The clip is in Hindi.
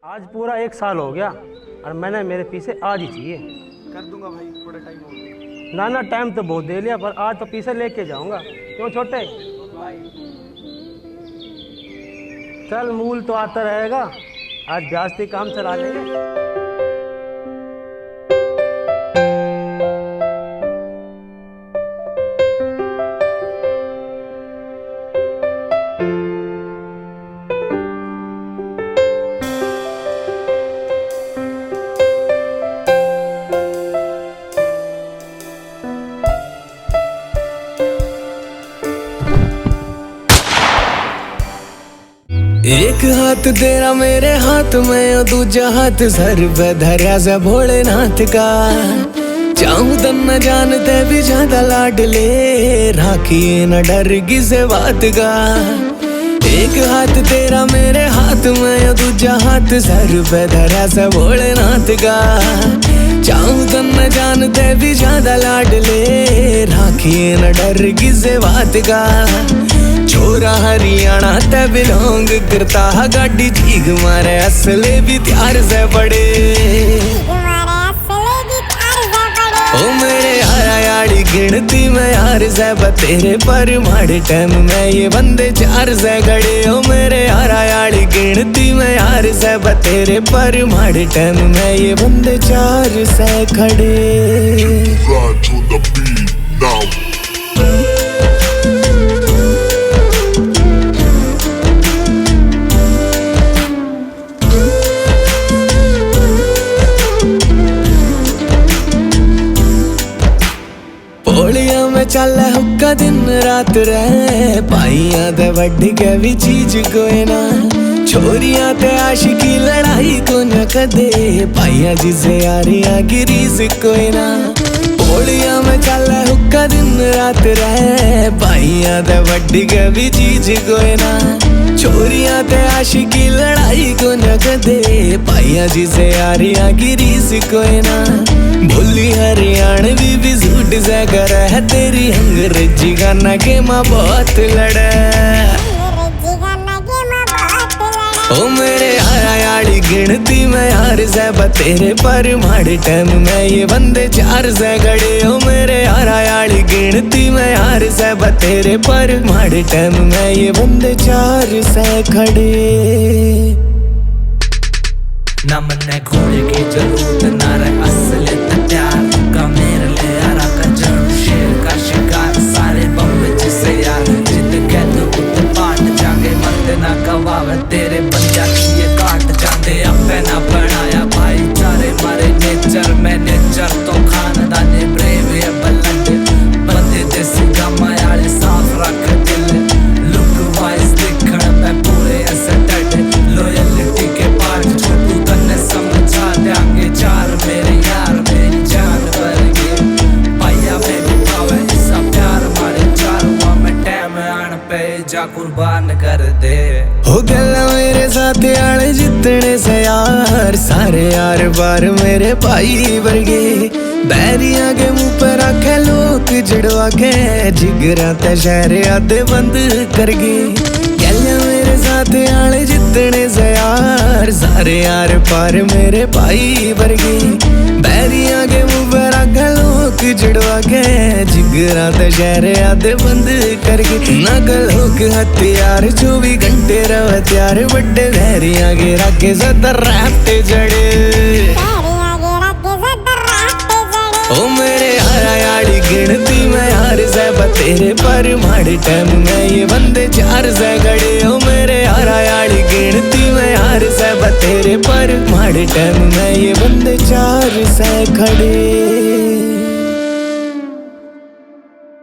आज पूरा 1 साल हो गया और मैंने मेरे पीछे आज ही चाहिए। कर दूंगा भाई, थोड़ा टाइम और। ना ना टाइम तो बहुत दे लिया, पर आज तो पीछे लेके जाऊंगा। क्यों छोटे? चल मूल तो आता रहेगा, आज ब्याजती काम चला लेंगे। एक हाथ तेरा मेरे हाथ में और दूजा हाथ सर पे धरा से भोलेनाथ का। चाहूं तो न जानते भी ज्यादा लाडले, राखी न डर किसे बात का। एक हाथ तेरा मेरे हाथ में और दूजा हाथ सर पे धरा से भोलेनाथ का। चाहूं तो न जानते भी ज्यादा लाडले, राखी न डर किसे बात का। छोरा हरियाणा ते बिलोंग करता, गाड़ी ठीक मारे असले भी त्यार से बड़े। ओ मेरे हरियाणी गिनती में यार से तेरे पर माड़े टाइम में ये बंदे 4 से खड़े। ओ मेरे हरियाणी गिनती में यार से तेरे पर माड़े टाइम में ये बंदे 4 से खड़े। पोलिया में चल हुक्का दिन रात रहे, पाइया ते वड्डी के भी चीज कोई ना। छोरिया ते आशिकी लड़ाई को न कदे, पाइया जिसे यारियां की रीस कोई ना। पोलिया में चल हुक्का दिन रात रहे, पाइया ते वड्डी के भी चीज कोई ना। छोरिया ते आशिकी लड़ाई को न कदे, पाइया जिसे यारियां की रीस कोई ना। भोली हरियाणवी भी झूठ से कर है, तेरी अंग्रेजी गाना के माँ बहुत लड़े। ओ मेरे हरियाणी गिनती में यार से तेरे पर माड़े टाइम में ये बंदे 4 से खड़े। ओ मेरे हरियाणी गिनती में यार से तेरे पर माड़े टाइम में ये बंदे 4 से खड़े। ना मन्ने घोड़े की जरूरत ना रहे, असली तैयार का मेरे लिए यारा का जरूर। शेर का शिकार सारे बम्बे जिसे यार, जित कह दो उत पाट जागे। मत ना गवावे तेरे बंदा ये काट जाते। अपने ना बनाया भाईचारे मारे नेचर में, नेचर तो खानदानी ब्रेव है बलंद। बंदे देसी गमायाले साफ रख दिल, लुक वाइज दिखण पे पूरे ऐसे डटे। लॉयल्टी के पार्ट छोटू तन्ने समझा देंगे 4 मेरे यार मेरी जान वर्गे। पाया में भी पावे इसका प्यार मारे 4 हुआ मैं टाइम आन पे जा कुर्बान कर दे। हो गया मेरे साथ आने जितने से यार, सारे यार बार मेरे भाई वर्गे। बैरिया के मुंह पर रखे लोग जड़वा के, जिगरा ते शहर आधे बंद कर गए। मेरे साथ आने जितने से यार, सारे यार पार मेरे भाई वर्गे। बैरिया के मुंह पर रखे लोग जड़वा के, जिगरा ते शहर आधे बंद कर गए। नकल होक हथियार 24 घंटे रह त्यार, बड़े बैरिया के रखे सदर राफ्टे जड़े। ओ मेरे हरियाणी गिनती में यार से तेरे पर माड़े टाइम में ये बंदे 4 से खड़े। ओ मेरे हरियाणी गिनती में यार से तेरे पर माड़े टाइम में ये बंदे 4 से खड़े।